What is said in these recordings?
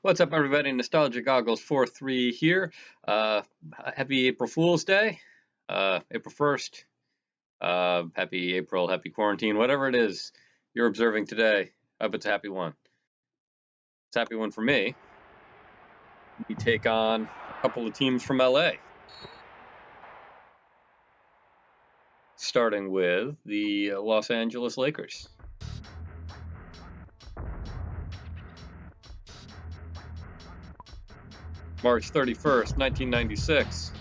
What's up, everybody? Nostalgia Goggles 4-3 here. Happy April Fool's Day, April 1st. Happy April, happy quarantine, whatever it is you're observing today. I hope it's a happy one. It's a happy one for me. We take on a couple of teams from LA. Starting with the Los Angeles Lakers. March 31st, 1996.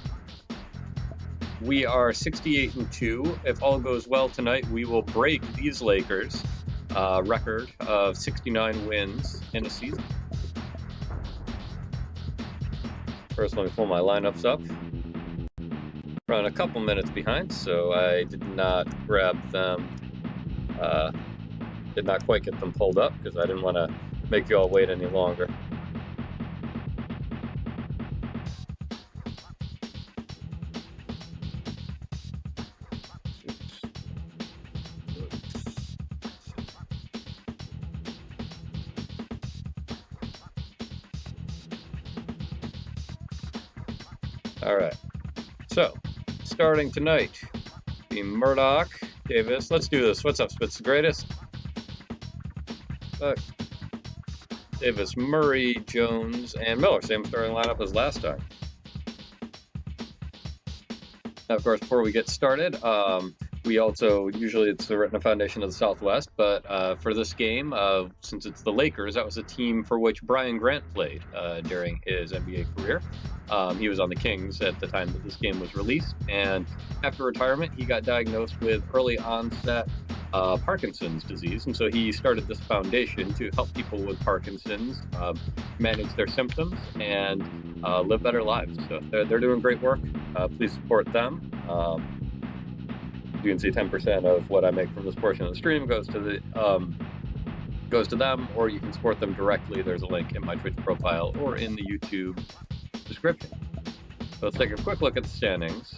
We are 68-2. If all goes well tonight, we will break these Lakers' record of 69 wins in a season. First, let me pull my lineups up. Run a couple minutes behind, so I did not grab them. Did not quite get them pulled up because I didn't want to make you all wait any longer. All right, so starting tonight, the Murdoch, Davis. Let's do this. What's up, Spitz the Greatest? Davis, Murray, Jones, and Miller. Same starting lineup as last time. Now, of course, before we get started, we also, usually it's the Retina Foundation of the Southwest, but for this game, since it's the Lakers, that was a team for which Brian Grant played during his NBA career. He was on the Kings at the time that this game was released, and after retirement, he got diagnosed with early onset Parkinson's disease, and so he started this foundation to help people with Parkinson's manage their symptoms and live better lives. So they're doing great work. Please support them. You can see 10% of what I make from this portion of the stream goes to them, or you can support them directly. There's a link in my Twitch profile or in the YouTube description. So let's take a quick look at the standings,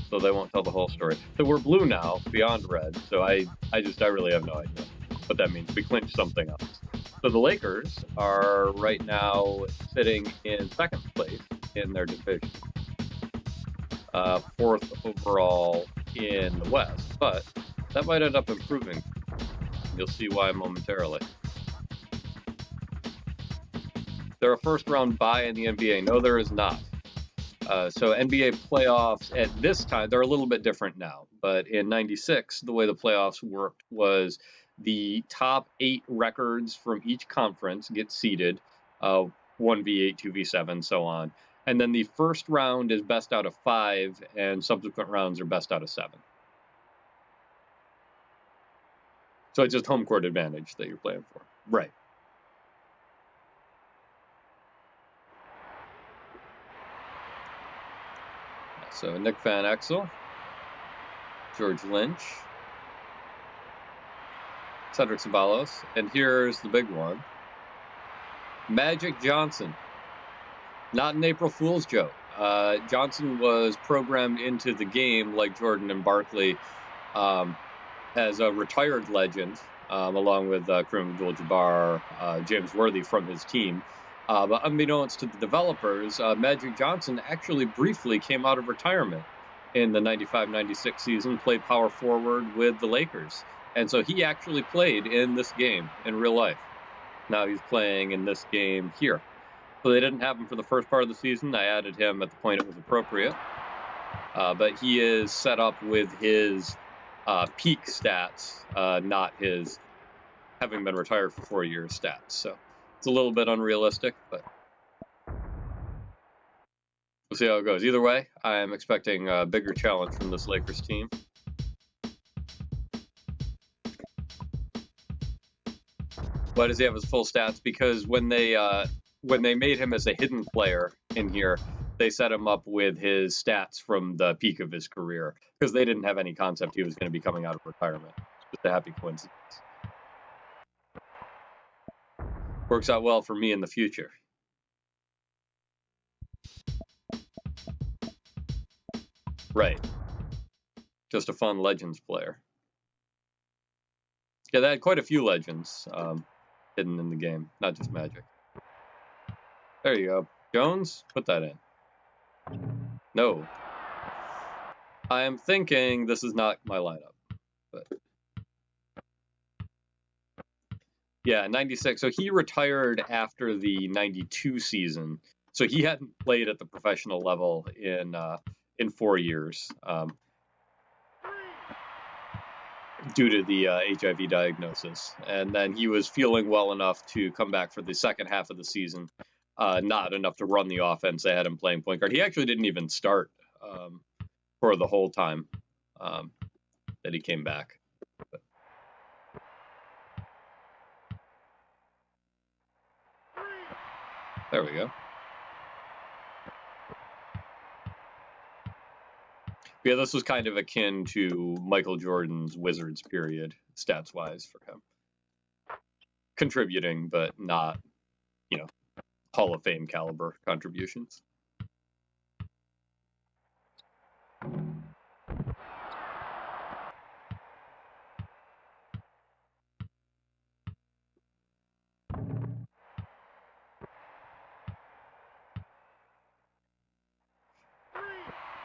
so they won't tell the whole story. So we're blue now, beyond red. So I really have no idea what that means. We clinched something else. So the Lakers are right now sitting in second place in their division, fourth overall in the West, but that might end up improving. You'll see why momentarily. They're a first-round bye in the NBA. No, there is not. So NBA playoffs at this time, they're a little bit different now. But in '96, the way the playoffs worked was the top 8 records from each conference get seeded, 1v8, 2v7, so on. And then the first round is best out of 5, and subsequent rounds are best out of 7. So it's just home court advantage that you're playing for. Right. So Nick Van Exel, George Lynch, Cedric Ceballos, and here's the big one, Magic Johnson. Not an April Fool's joke. Johnson was programmed into the game like Jordan and Barkley as a retired legend, along with Kareem Abdul-Jabbar, James Worthy from his team. But unbeknownst to the developers, Magic Johnson actually briefly came out of retirement in the 95-96 season, played power forward with the Lakers. And so he actually played in this game in real life. Now he's playing in this game here. So they didn't have him for the first part of the season. I added him at the point it was appropriate. But he is set up with his peak stats, not his having been retired for 4 years stats. So it's a little bit unrealistic, but we'll see how it goes. Either way, I am expecting a bigger challenge from this Lakers team. Why does he have his full stats? Because when they made him as a hidden player in here, they set him up with his stats from the peak of his career because they didn't have any concept he was going to be coming out of retirement. It's just a happy coincidence. Works out well for me in the future. Right. Just a fun Legends player. Yeah, they had quite a few Legends hidden in the game, not just Magic. There you go. Jones, put that in. No. I am thinking this is not my lineup. But yeah, 96. So he retired after the 92 season. So he hadn't played at the professional level in 4 years due to the HIV diagnosis. And then he was feeling well enough to come back for the second half of the season. Not enough to run the offense. They had him playing point guard. He actually didn't even start for the whole time that he came back. But there we go. Yeah, this was kind of akin to Michael Jordan's Wizards period, stats-wise, for him. Contributing, but not, Hall of Fame caliber contributions.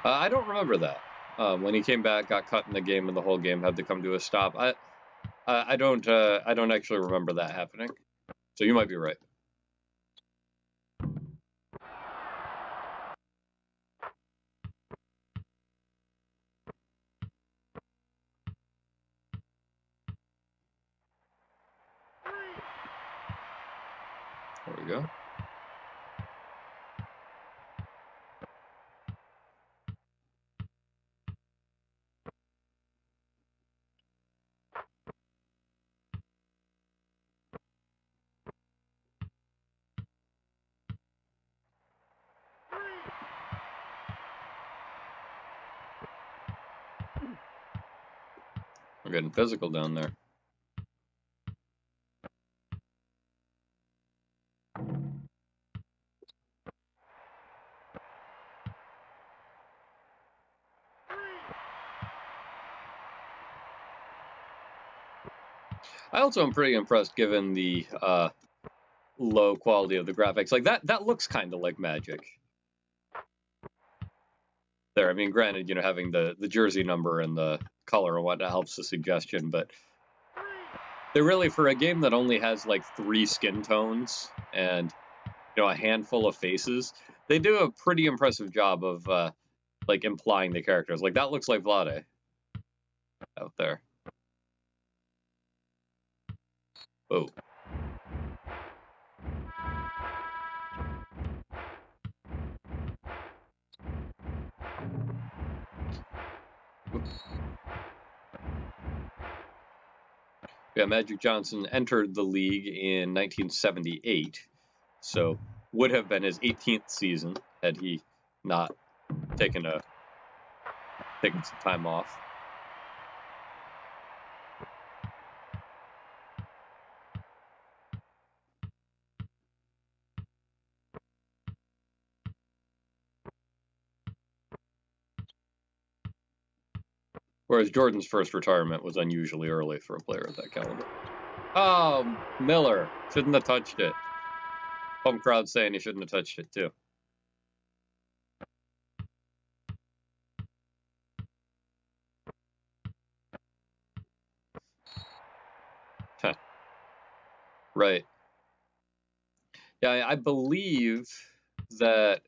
I don't remember that. When he came back, got cut in the game, and the whole game had to come to a stop. I don't actually remember that happening. So you might be right. There we go. We're getting physical down there. I also am pretty impressed given the low quality of the graphics. Like that looks kind of like Magic. There, I mean, granted, having the jersey number and the color and whatnot helps the suggestion, but they really, for a game that only has like 3 skin tones and a handful of faces, they do a pretty impressive job of like implying the characters. Like that looks like Vlade out there. Oh. Oops. Yeah, Magic Johnson entered the league in 1978, so would have been his 18th season had he not taken some time off. Whereas Jordan's first retirement was unusually early for a player of that caliber. Oh, Miller. Shouldn't have touched it. Home crowd saying he shouldn't have touched it, too. Huh. Right. Yeah, I believe that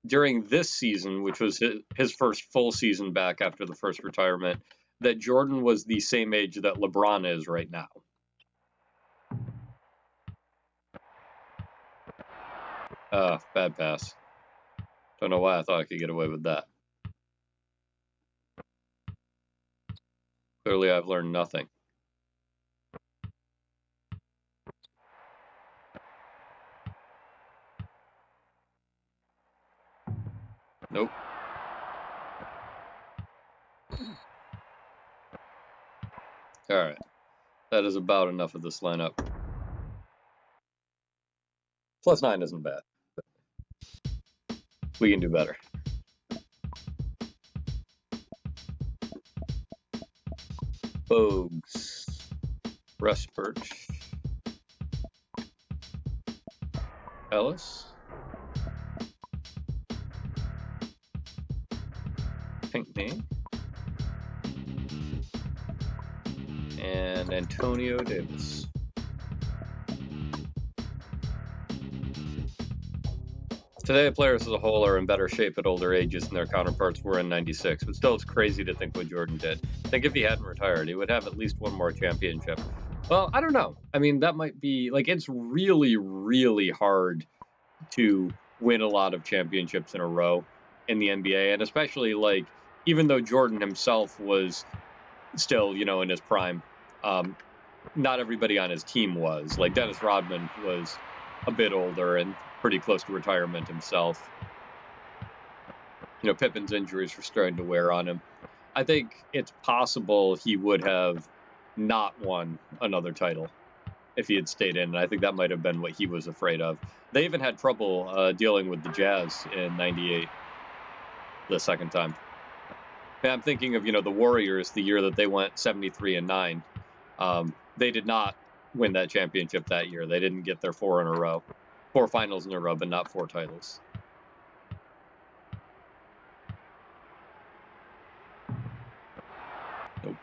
during this season, which was his first full season back after the first retirement, that Jordan was the same age that LeBron is right now. Bad pass. Don't know why I thought I could get away with that. Clearly, I've learned nothing. Nope. All right. That is about enough of this lineup. +9 isn't bad. We can do better. Bogues. Russ Birch. Ellis. Pinckney. And Antonio Davis. Today, players as a whole are in better shape at older ages than their counterparts were in '96, but still it's crazy to think what Jordan did. I think if he hadn't retired, he would have at least one more championship. Well, I don't know. I mean, that might be, like, it's really, really hard to win a lot of championships in a row in the NBA, and especially, like, even though Jordan himself was still, you know, in his prime, not everybody on his team was. Like, Dennis Rodman was a bit older and pretty close to retirement himself. You know, Pippen's injuries were starting to wear on him. I think it's possible he would have not won another title if he had stayed in, and I think that might have been what he was afraid of. They even had trouble dealing with the Jazz in '98, the second time. And I'm thinking of, you know, the Warriors, the year that they went 73-9. They did not win that championship that year. They didn't get their 4 in a row. 4 finals in a row, but not 4 titles. Nope.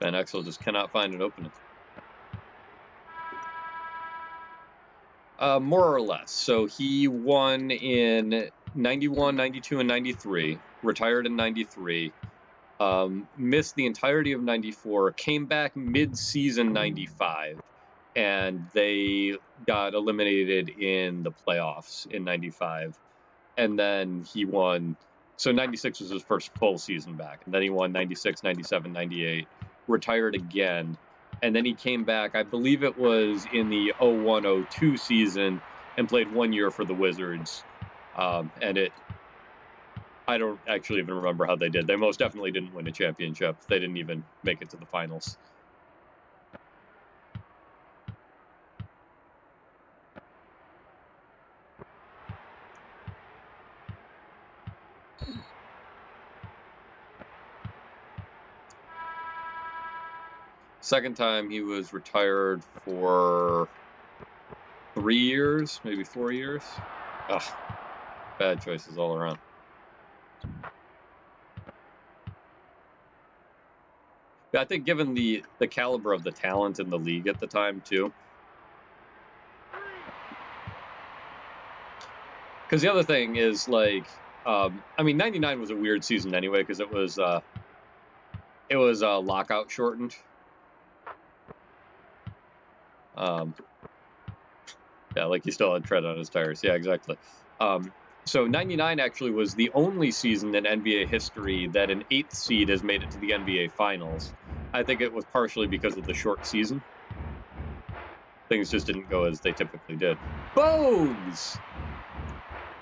Van Exel just cannot find an opening. More or less. So he won in 91, 92, and 93, retired in 93, missed the entirety of 94, came back mid-season 95, and they got eliminated in the playoffs in 95. And then he won, so 96 was his first full season back, and then he won 96, 97, 98, retired again. And then he came back, I believe it was in the 01-02 season, and played 1 year for the Wizards. And I don't actually even remember how they did. They most definitely didn't win a championship. They didn't even make it to the finals. Second time he was retired for 3 years, maybe 4 years. Ugh, bad choices all around. I think given the caliber of the talent in the league at the time, too. Because the other thing is, like, I mean, 99 was a weird season anyway, because it was lockout shortened. Yeah, like he still had tread on his tires. Yeah, exactly. So 99 actually was the only season in NBA history that an 8th seed has made it to the NBA Finals. I think it was partially because of the short season. Things just didn't go as they typically did. Bones!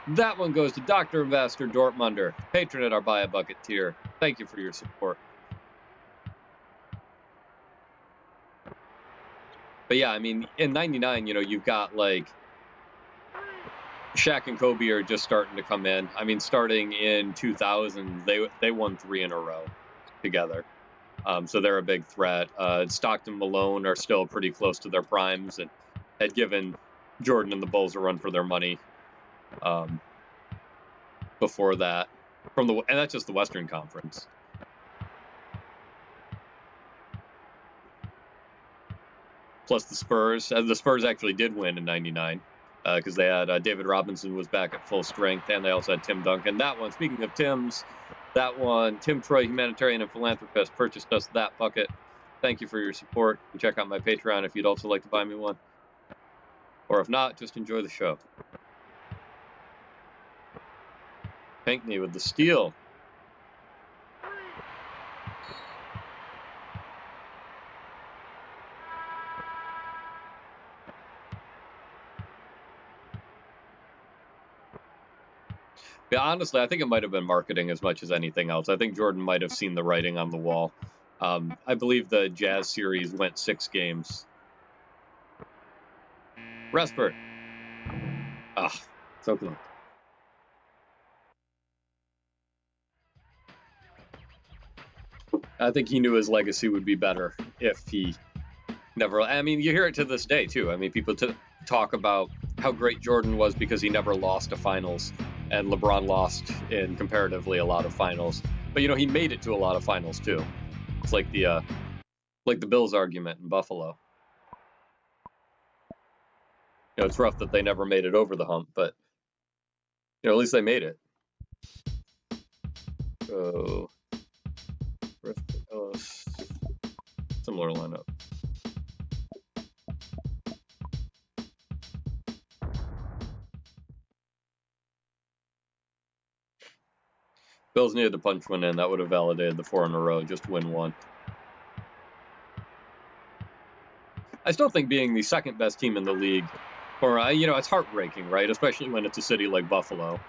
That one goes to Dr. Investor Dortmunder, patron at our Buy a Bucket tier. Thank you for your support. But yeah, I mean, in 99, you know, you've got, like, Shaq and Kobe are just starting to come in. I mean, starting in 2000, they won 3 in a row together. So they're a big threat. Stockton, Malone are still pretty close to their primes and had given Jordan and the Bulls a run for their money before that. And that's just the Western Conference. Plus the Spurs. The Spurs actually did win in 99 because they had David Robinson was back at full strength, and they also had Tim Duncan. That one, speaking of Tims, that one, Tim Troy, humanitarian and philanthropist, purchased us that bucket. Thank you for your support. You check out my Patreon if you'd also like to buy me one. Or if not, just enjoy the show. Pinckney with the steal. Yeah, honestly, I think it might have been marketing as much as anything else. I think Jordan might have seen the writing on the wall. I believe the Jazz series went 6 games. Resper. Ah, so close. I think he knew his legacy would be better if he never. I mean, you hear it to this day too. I mean, people talk about how great Jordan was because he never lost a finals, and LeBron lost in comparatively a lot of finals. But he made it to a lot of finals too. It's like the Bills argument in Buffalo. It's rough that they never made it over the hump, but at least they made it. So, similar lineup. Bills needed to punch one in. That would have validated the 4 in a row. Just win one. I still think being the second best team in the league, or it's heartbreaking, right? Especially when it's a city like Buffalo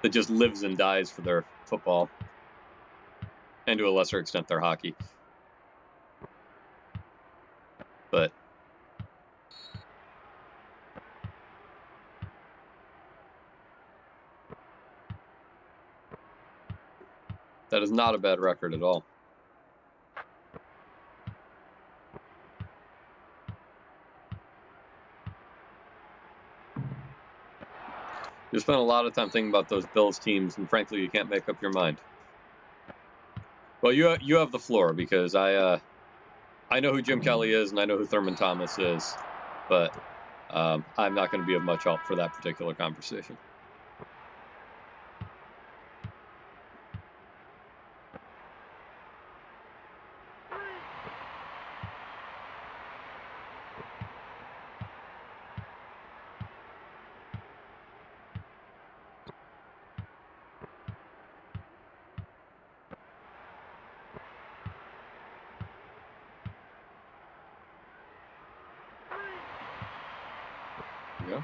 that just lives and dies for their football, and to a lesser extent their hockey. But that is not a bad record at all. You spent a lot of time thinking about those Bills teams, and frankly, you can't make up your mind. Well, you have the floor, because I know who Jim Kelly is, and I know who Thurman Thomas is, but I'm not going to be of much help for that particular conversation. Yeah.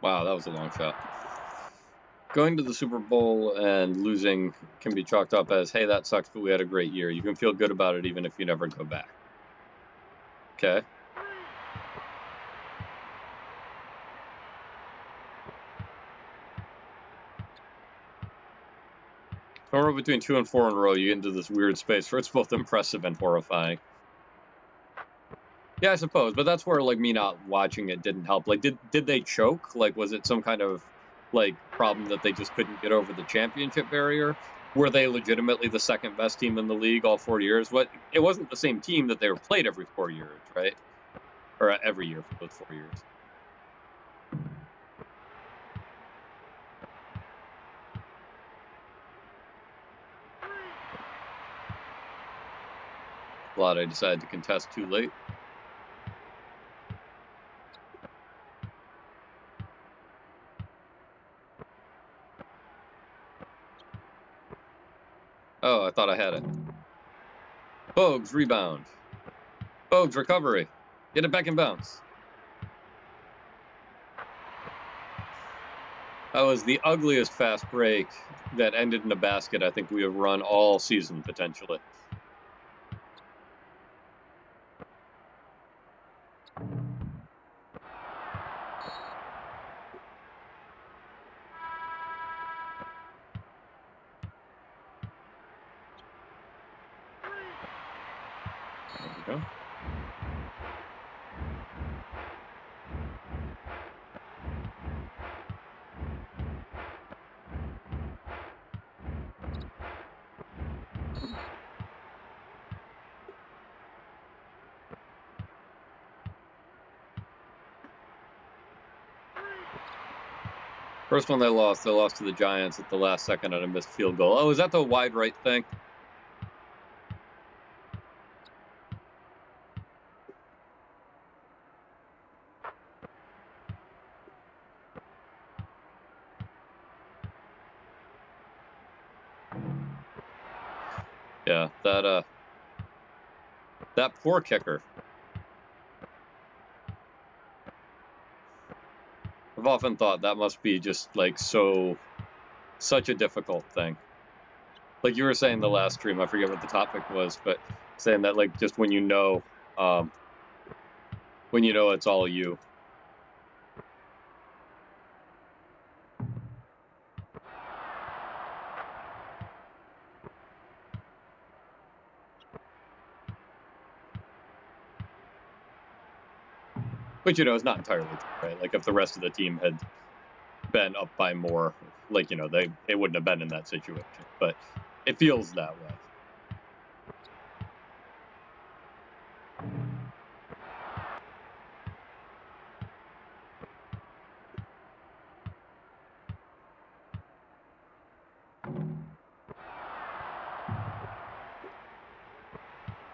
Wow, that was a long shot. Going to the Super Bowl and losing can be chalked up as, hey, that sucks, but we had a great year. You can feel good about it even if you never go back. Okay. Somewhere between 2 and 4 in a row, you get into this weird space where it's both impressive and horrifying. Yeah, I suppose, but that's where me not watching it didn't help. Did they choke? Was it some kind of problem that they just couldn't get over the championship barrier? Were they legitimately the second best team in the league all 4 years? It wasn't the same team that they were played every 4 years, right? Or every year for those 4 years. Glad I decided to contest too late. Oh, I thought I had it. Bogues, rebound. Bogues, recovery. Get it back in bounds. That was the ugliest fast break that ended in a basket I think we have run all season, potentially. There we go. First one they lost to the Giants at the last second on a missed field goal. Oh, is that the wide right thing? Yeah, that poor kicker. I've often thought that must be just such a difficult thing. You were saying the last stream, I forget what the topic was, but saying that just when when you know it's all you. But you know, it's not entirely true, right? Like if the rest of the team had been up by more, like, you know, they wouldn't have been in that situation. But it feels that way.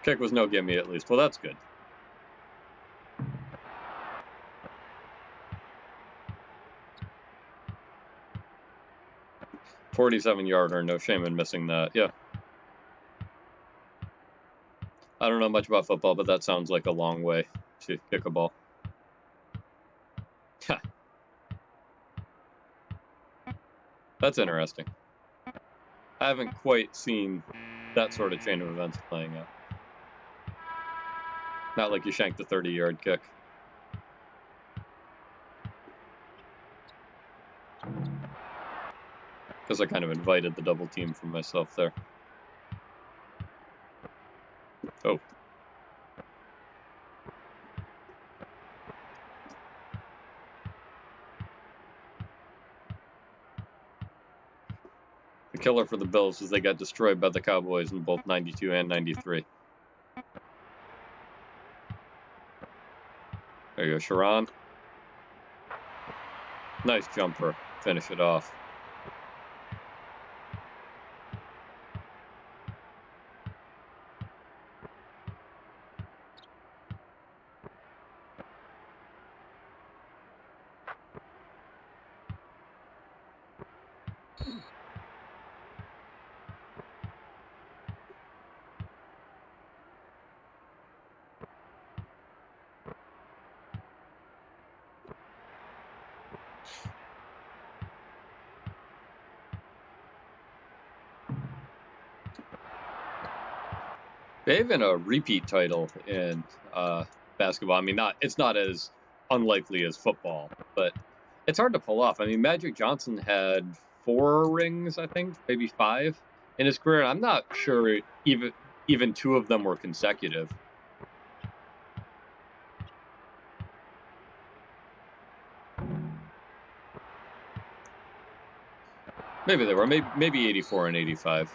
Kick was no gimme at least. Well, that's good. $47-yarder, no shame in missing that. Yeah. I don't know much about football, but that sounds like a long way to kick a ball. That's interesting. I haven't quite seen that sort of chain of events playing out. Not like you shanked a 30-yard kick. Because I kind of invited the double team from myself there. Oh. The killer for the Bills is they got destroyed by the Cowboys in both 92 and 93. There you go, Sharon. Nice jumper. Finish it off. They even a repeat title in basketball. I mean, it's not as unlikely as football, but it's hard to pull off. I mean, Magic Johnson had 4 rings, I think, maybe 5 in his career. I'm not sure even 2 of them were consecutive. Maybe they were. Maybe 84 and 85.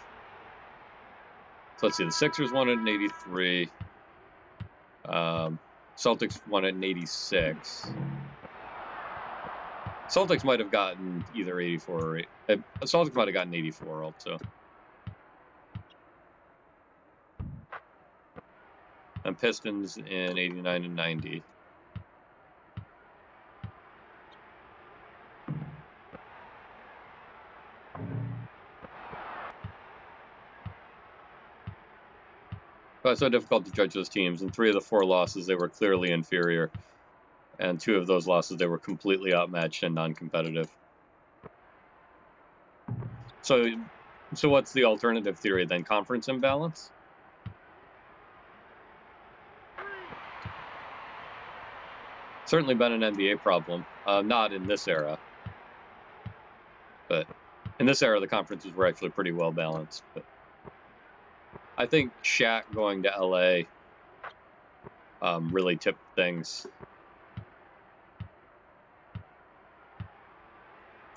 So let's see. The Sixers won it in 83. Celtics won it in 86. Celtics might have gotten either 84 or Celtics might have gotten 84 also. And Pistons in 89 and 90. But it's so difficult to judge those teams. In 3 of the 4 losses, they were clearly inferior. And 2 of those losses, they were completely outmatched and non-competitive. So what's the alternative theory then? Conference imbalance? Certainly been an NBA problem. Not in this era. But in this era, the conferences were actually pretty well balanced. But I think Shaq going to LA really tipped things.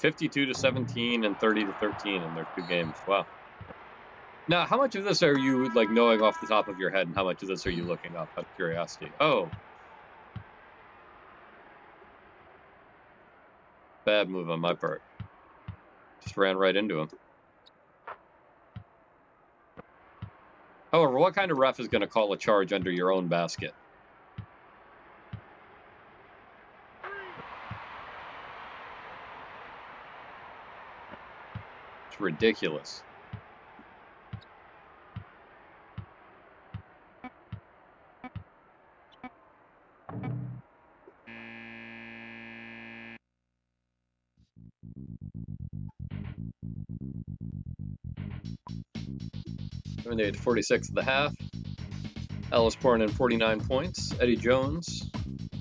52-17 and 30-13 in their 2 games. Wow. Now, how much of this are you like knowing off the top of your head, and how much of this are you looking up out of curiosity? Oh. Bad move on my part. Just ran right into him. However, what kind of ref is going to call a charge under your own basket? It's ridiculous. They had 46 at the half. Ellis pouring in 49 points. Eddie Jones,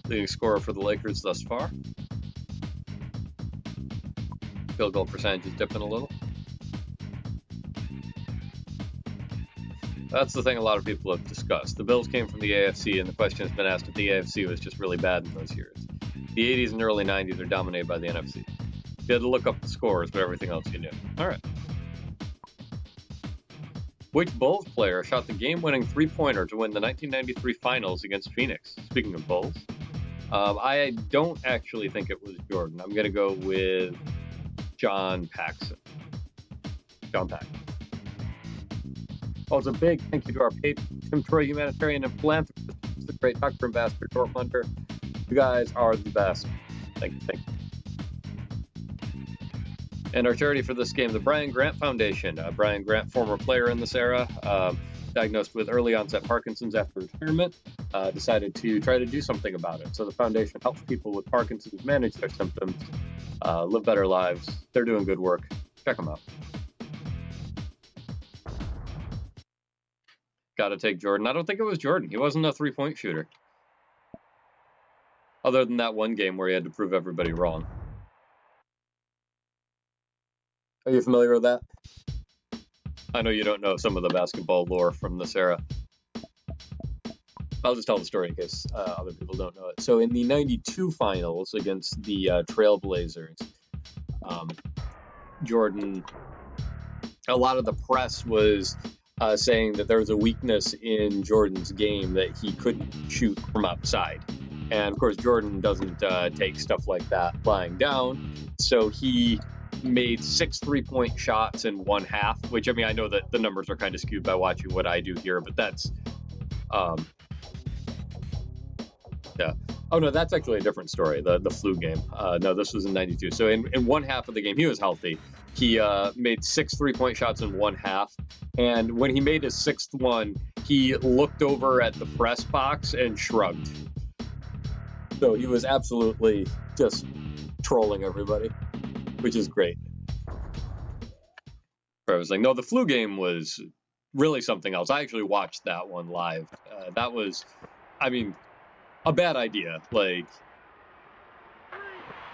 leading scorer for the Lakers thus far. Field goal percentage is dipping a little. That's the thing a lot of people have discussed. The Bills came from the AFC, and the question has been asked if the AFC was just really bad in those years. The 80s and early 90s are dominated by the NFC. You had to look up the scores, but everything else you knew. All right. Which Bulls player shot the game-winning three-pointer to win the 1993 finals against Phoenix? Speaking of Bulls, I don't actually think it was Jordan. I'm going to go with John Paxson. John Paxson. Also, a big thank you to our patron, Tim Troy, humanitarian and philanthropist, the great Dr. Ambassador Dortmunder. You guys are the best. Thank you. And our charity for this game, the Brian Grant Foundation. Brian Grant, former player in this era, diagnosed with early onset Parkinson's after retirement, decided to try to do something about it. So the foundation helps people with Parkinson's manage their symptoms, live better lives. They're doing good work. Check them out. Got to take Jordan. I don't think it was Jordan. He wasn't a three-point shooter. Other than that one game where he had to prove everybody wrong. Are you familiar with that? I know you don't know some of the basketball lore from this era. I'll just tell the story in case other people don't know it. So in the 92 finals against the Trailblazers, Jordan, a lot of the press was saying that there was a weakness in Jordan's game, that he couldn't shoot from outside. And of course, Jordan doesn't take stuff like that lying down. So he made 6 3-point shots in one half, which, I mean, I know that the numbers are kind of skewed by watching what I do here, but that's, yeah. Oh, no, that's actually a different story, the flu game. No, this was in 92. So in one half of the game, he was healthy. He made 6 3-point shots in one half. And when he made his 6th one, he looked over at the press box and shrugged. So he was absolutely just trolling everybody, which is great. I was like, no, the flu game was really something else. I actually watched that one live. That was, I mean, a bad idea. Like,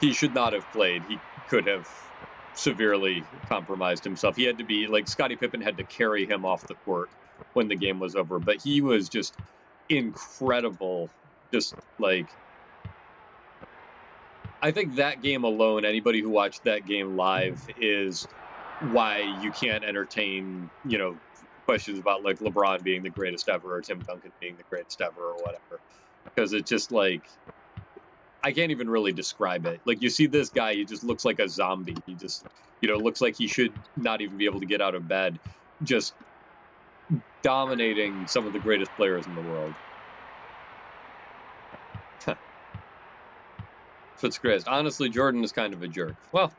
he should not have played. He could have severely compromised himself. He had to be, like, Scottie Pippen had to carry him off the court when the game was over. But he was just incredible. Just, like, I think that game alone, anybody who watched that game live, is why you can't entertain, you know, questions about, like, LeBron being the greatest ever or Tim Duncan being the greatest ever or whatever. Because it's just, like, I can't even really describe it. Like, you see this guy, he just looks like a zombie. He just, you know, looks like he should not even be able to get out of bed. Just dominating some of the greatest players in the world. Fitzgerald. Honestly, Jordan is kind of a jerk. Well,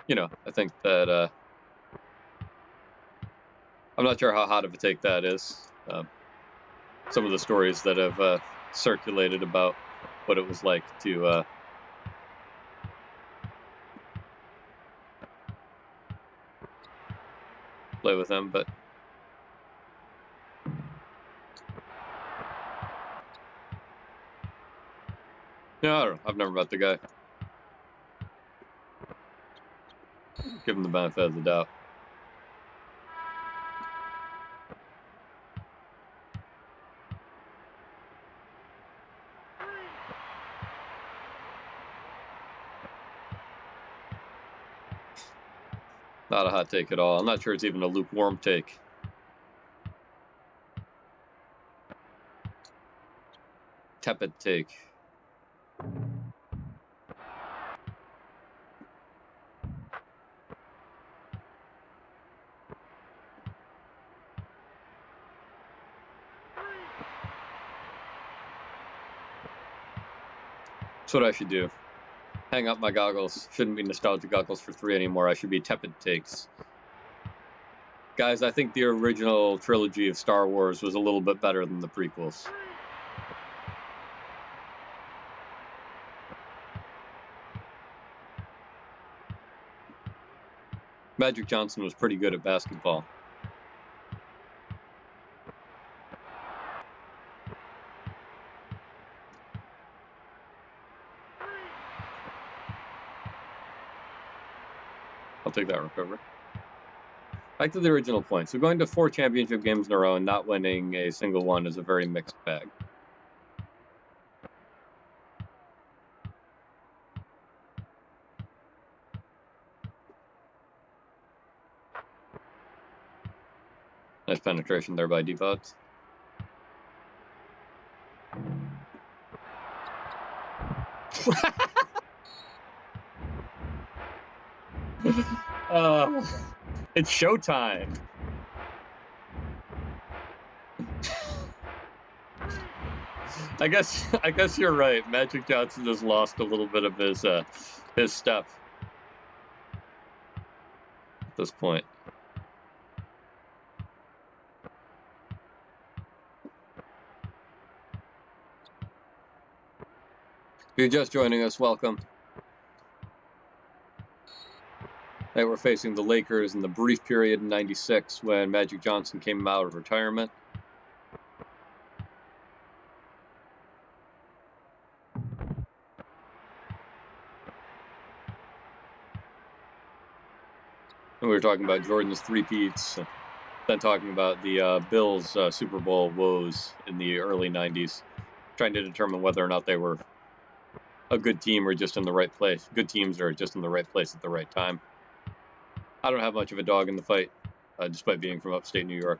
you know, I think that I'm not sure how hot of a take that is. Some of the stories that have circulated about what it was like to play with him, but yeah, I don't know. I've never met the guy. Give him the benefit of the doubt. Not a hot take at all. I'm not sure it's even a lukewarm take. Tepid take. That's what I should do. Hang up my goggles. Shouldn't be nostalgia goggles for 3 anymore. I should be tepid takes. Guys, I think the original trilogy of Star Wars was a little bit better than the prequels. Magic Johnson was pretty good at basketball. I'll take that recovery. Back to the original point. So going to 4 championship games in a row and not winning a single one is a very mixed bag. Nice penetration there by Devots. It's showtime. I guess you're right. Magic Johnson has lost a little bit of his step at this point. If you're just joining us, welcome. They were facing the Lakers in the brief period in '96 when Magic Johnson came out of retirement. And we were talking about Jordan's three-peats, then talking about the Bills' Super Bowl woes in the early '90s, trying to determine whether or not they were a good team or just in the right place. Good teams are just in the right place at the right time. I don't have much of a dog in the fight, despite being from upstate New York.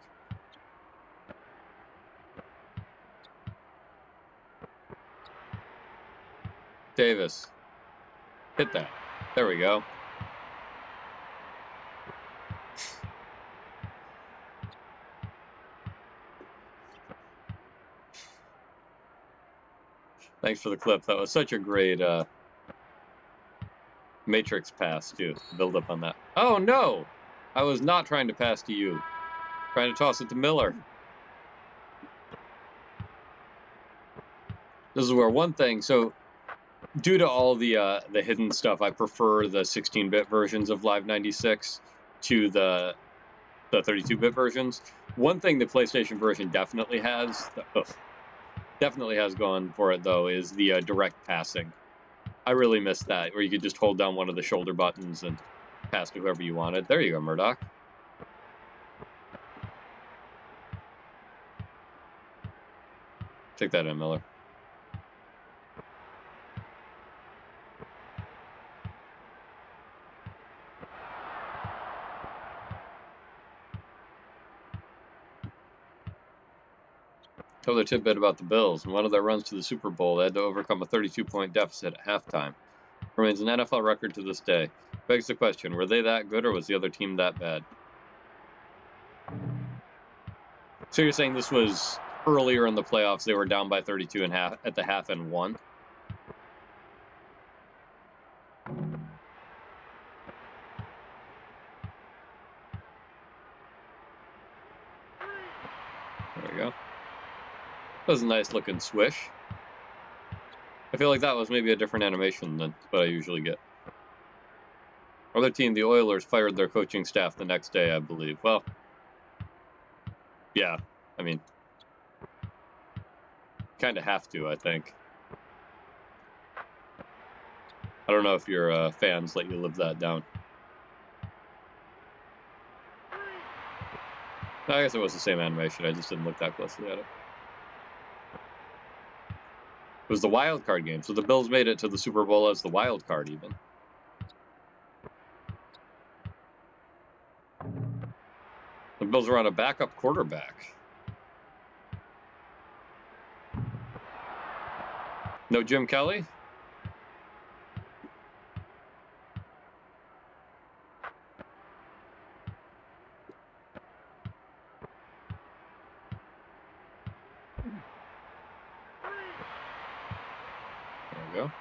Davis. Hit that. There we go. Thanks for the clip. That was such a great Matrix pass, too. Build up on that. Oh, no! I was not trying to pass to you. Trying to toss it to Miller. This is where one thing, so due to all the hidden stuff, I prefer the 16-bit versions of Live 96 to the 32-bit versions. One thing the PlayStation version definitely has going for it, though, is the direct passing. I really miss that, where you could just hold down one of the shoulder buttons and pass to whoever you wanted. There you go, Murdoch. Take that in, Miller. Another tidbit about the Bills. In one of their runs to the Super Bowl, they had to overcome a 32-point deficit at halftime. Remains an NFL record to this day. Begs the question, were they that good or was the other team that bad? So you're saying this was earlier in the playoffs, they were down by 32 at the half and won? There we go. That was a nice looking swish. I feel like that was maybe a different animation than what I usually get. Other team, the Oilers, fired their coaching staff the next day, I believe. Well, yeah, I mean, kind of have to, I think. I don't know if your fans let you live that down. I guess it was the same animation, I just didn't look that closely at it. It was the wild card game, so the Bills made it to the Super Bowl as the wild card even. The Bills were on a backup quarterback. No Jim Kelly? There we go.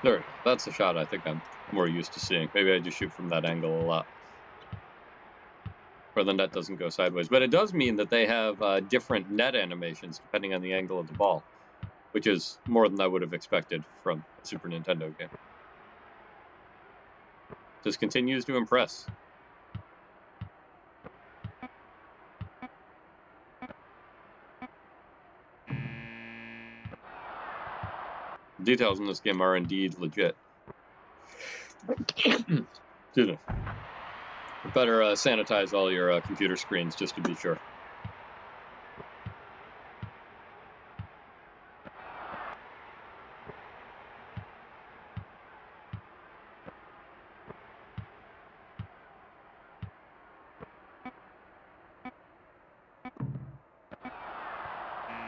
There, that's a shot I think I'm more used to seeing. Maybe I just shoot from that angle a lot. or the net doesn't go sideways. But it does mean that they have different net animations depending on the angle of the ball, which is more than I would have expected from a Super Nintendo game. This continues to impress. Details in this game are indeed legit. Excuse me. Better sanitize all your computer screens just to be sure.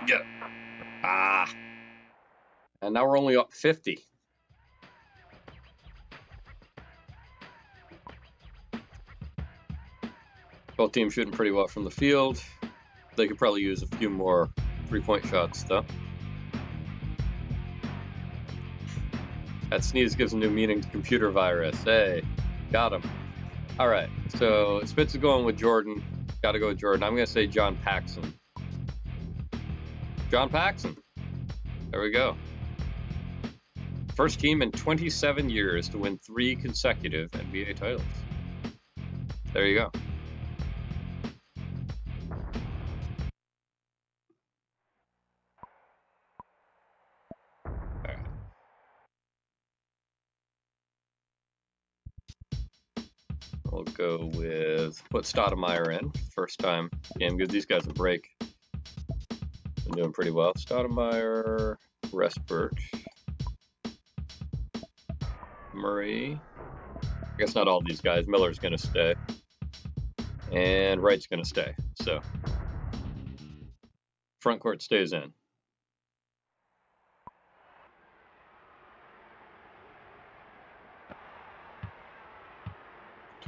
Yeah. Ah. And now we're only up 50. Both teams shooting pretty well from the field. They could probably use a few more three-point shots, though. That sneeze gives a new meaning to computer virus. Hey, got him. All right, so Spitz is going with Jordan. Got to go with Jordan. I'm going to say John Paxson. John Paxson. There we go. First team in 27 years to win 3 consecutive NBA titles. There you go. All right. We'll go with put Stoudemire in. First time game. Give these guys a break. Been doing pretty well. Stoudemire, Restbert, Murray. I guess not all these guys. Miller's going to stay. And Wright's going to stay. So front court stays in.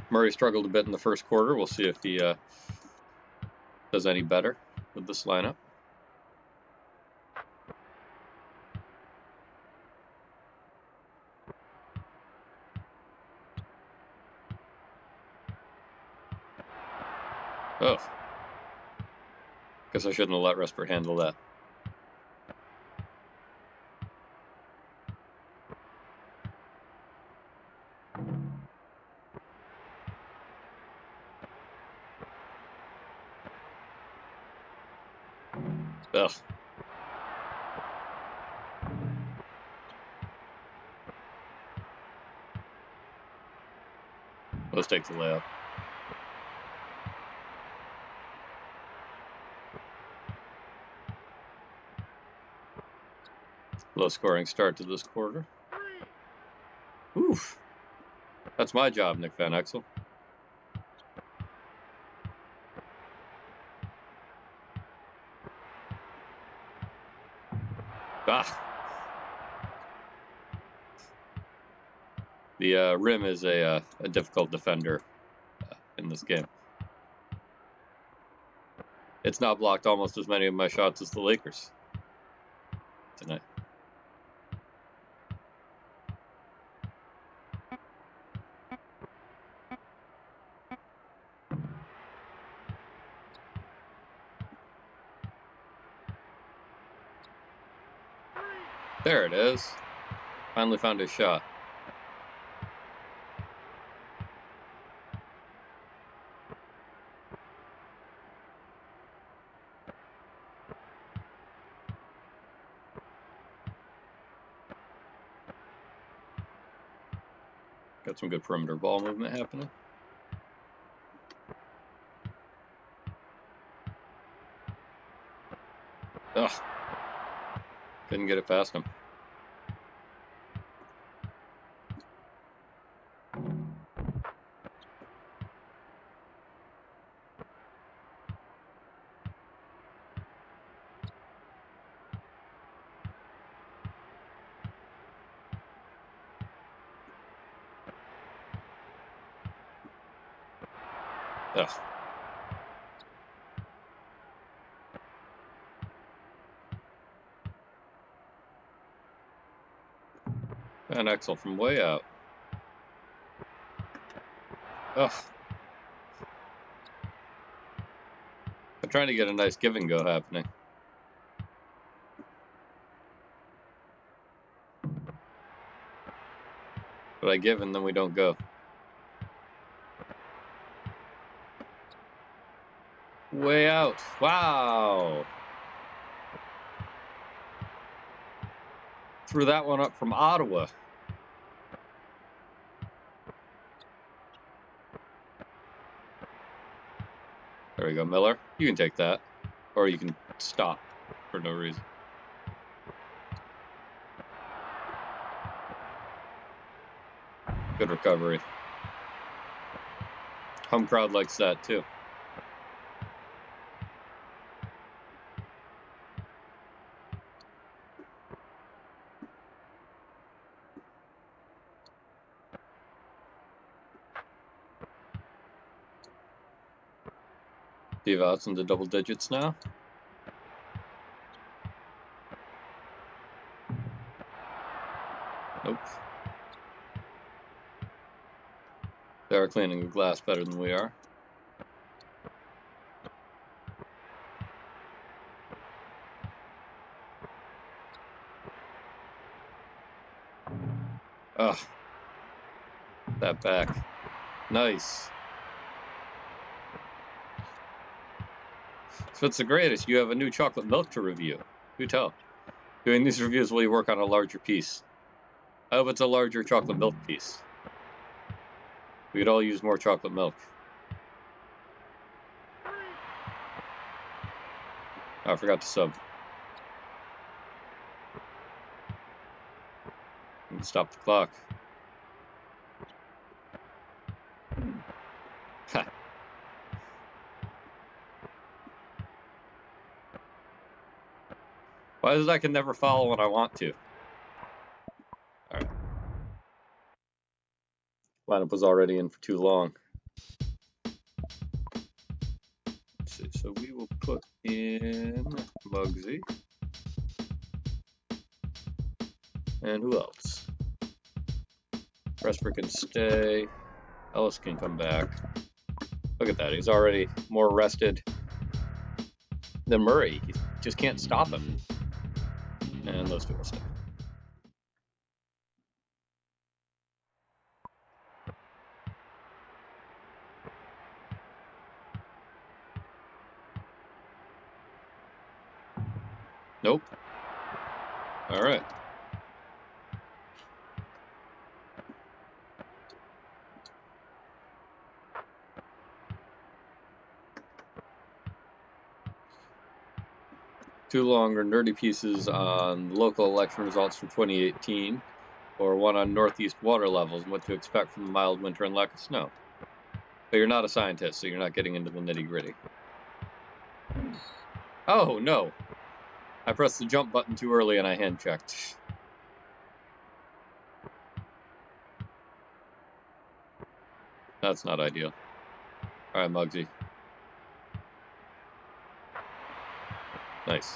Murray struggled a bit in the first quarter. We'll see if he does any better with this lineup. Oh. Guess I shouldn't have let Restbert handle that. Ugh. Let's take the layup. Low scoring start to this quarter. Oof. That's my job, Nick Van Exel. Ah. The rim is a difficult defender in this game. It's not blocked almost as many of my shots as the Lakers tonight. There it is. Finally found his shot. Got some good perimeter ball movement happening. Ugh. Couldn't get it past him. Ugh. Van Exel from way out. Ugh. I'm trying to get a nice give and go happening. But I give and then we don't go. Way out. Wow. Threw that one up from Ottawa. There we go, Miller. You can take that. Or you can stop for no reason. Good recovery. Home crowd likes that too. Steve Out's into double digits now. Nope. They are cleaning the glass better than we are. Ugh. That back. Nice. So it's the greatest. You have a new chocolate milk to review. Do tell. Doing these reviews while you work on a larger piece. I hope it's a larger chocolate milk piece. We could all use more chocolate milk. Oh, I forgot to sub. And stop the clock. Ha. Why is it I can never follow when I want to? Alright. Lineup was already in for too long. Let's see, so we will put in Muggsy. And who else? Resper can stay. Ellis can come back. Look at that, he's already more rested than Murray. He just can't stop him. And those two will stay. Nope. All right. Two longer nerdy pieces on local election results from 2018, or one on northeast water levels and what to expect from the mild winter and lack of snow. But you're not a scientist, so you're not getting into the nitty-gritty. Oh, no. I pressed the jump button too early and I hand-checked. That's not ideal. All right, Muggsy. Nice.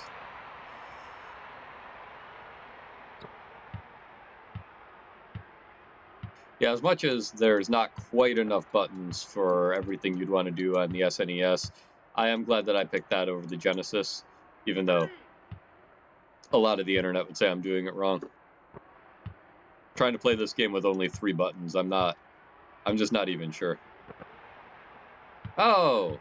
Yeah, as much as there's not quite enough buttons for everything you'd want to do on the SNES, I am glad that I picked that over the Genesis, even though a lot of the internet would say I'm doing it wrong. Trying to play this game with only 3 buttons, I'm just not even sure. Oh!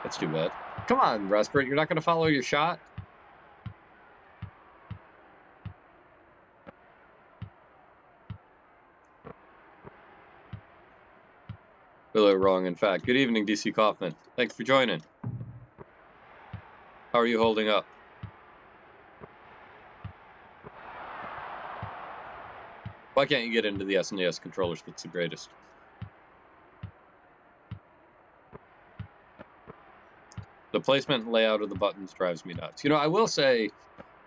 That's too bad. Come on, Respert, you're not going to follow your shot? Really wrong, in fact. Good evening, DC Kaufman. Thanks for joining. How are you holding up? Why can't you get into the SNES controllers? That's the greatest. The placement and layout of the buttons drives me nuts. You know, I will say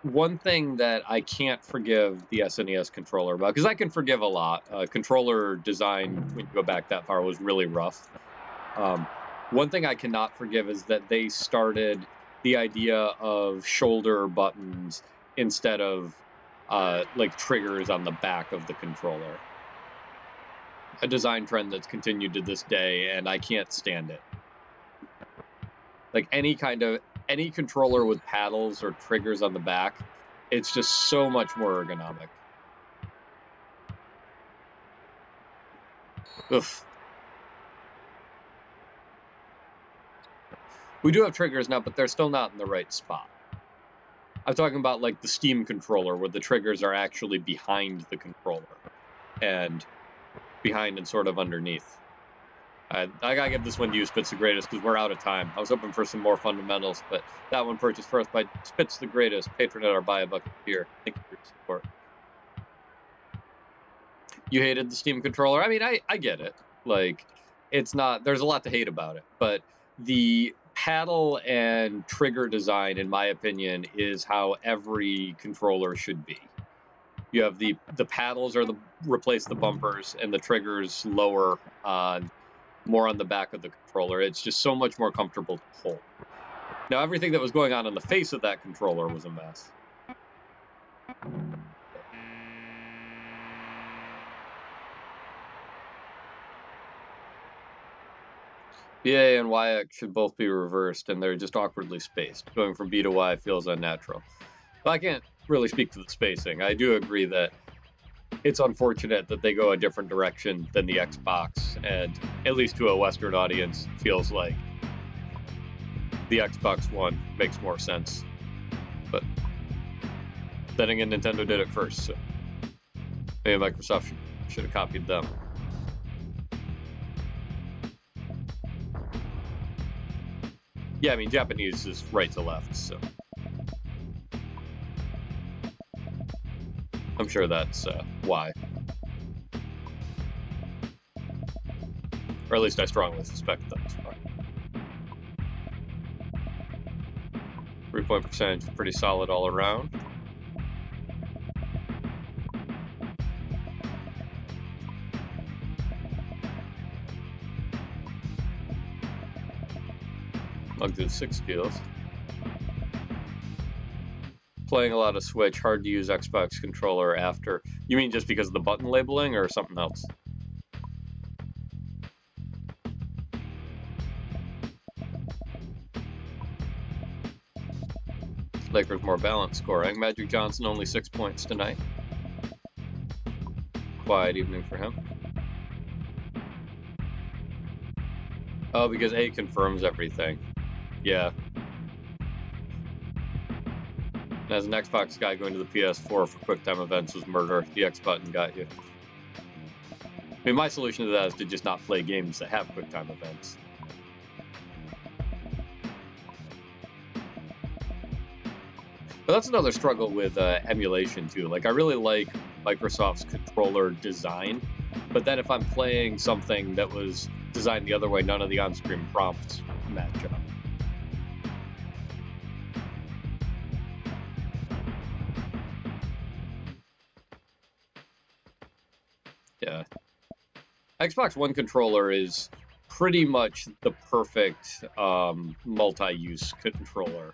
one thing that I can't forgive the SNES controller about, because I can forgive a lot. Controller design, when you go back that far, was really rough. One thing I cannot forgive is that they started the idea of shoulder buttons instead of like triggers on the back of the controller. a design trend that's continued to this day, and I can't stand it. Like any controller with paddles or triggers on the back, it's just so much more ergonomic. Oof. We do have triggers now, but they're still not in the right spot. I'm talking about like the Steam controller, where the triggers are actually behind the controller, and behind and sort of underneath. I gotta give this one to you, Spitz the Greatest, because we're out of time. I was hoping for some more fundamentals, but that one purchased for us by Spitz the Greatest, patron at our Buy a Bucket tier. Thank you for your support. You hated the Steam controller? I mean, I get it. Like, it's not, there's a lot to hate about it, but the paddle and trigger design, in my opinion, is how every controller should be. You have the paddles replace the bumpers, and the triggers lower on more on the back of the controller. It's just so much more comfortable to hold. Now, everything that was going on the face of that controller was a mess. BA and YX should both be reversed, and they're just awkwardly spaced. Going from B to Y feels unnatural. Well, I can't really speak to the spacing. I do agree that it's unfortunate that they go a different direction than the Xbox, and at least to a Western audience, feels like the Xbox One makes more sense. But then again, Nintendo did it first, so maybe Microsoft should have copied them. Yeah, I mean, Japanese is right to left, so I'm sure that's why. Or at least I strongly suspect that's why. 3-point percentage is pretty solid all around. Logged in 6 skills. Playing a lot of Switch, hard to use Xbox controller after. You mean just because of the button labeling or something else? Lakers more balanced scoring. Magic Johnson only 6 points tonight. Quiet evening for him. Oh, because A confirms everything. Yeah. And as an Xbox guy, going to the PS4 for QuickTime events was murder. The X button got you. I mean, my solution to that is to just not play games that have QuickTime events. But that's another struggle with emulation too. Like, I really like Microsoft's controller design, but then if I'm playing something that was designed the other way, none of the on-screen prompts match up. Yeah. Xbox One controller is pretty much the perfect multi-use controller,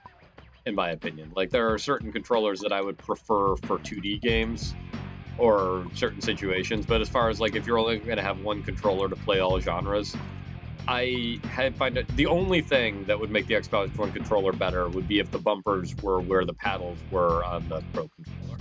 in my opinion. Like, there are certain controllers that I would prefer for 2D games or certain situations, but as far as like if you're only going to have one controller to play all genres, I find it the only thing that would make the Xbox One controller better would be if the bumpers were where the paddles were on the Pro controller.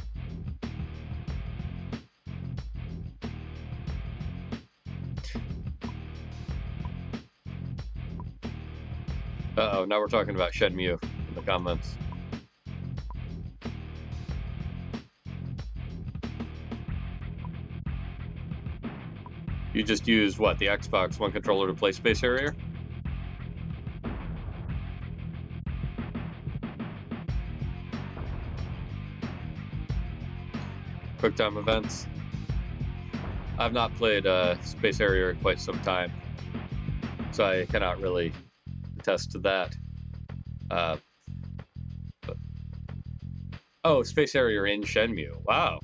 Uh-oh, now we're talking about Shenmue in the comments. You just used, what, the Xbox One controller to play Space Harrier? QuickTime events. I've not played Space Harrier in quite some time, so I cannot really attest to that. Oh, Space Harrier in Shenmue. Wow.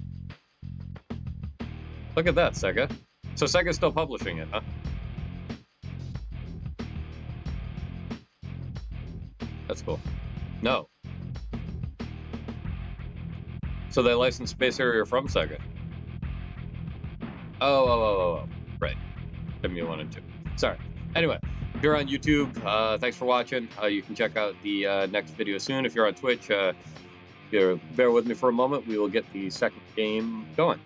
Look at that, Sega. So Sega's still publishing it, huh? That's cool. No. So they licensed Space Harrier from Sega. Oh. Right. MU1 and 2. Sorry. Anyway, if you're on YouTube, thanks for watching. You can check out the next video soon. If you're on Twitch, bear with me for a moment. We will get the second game going.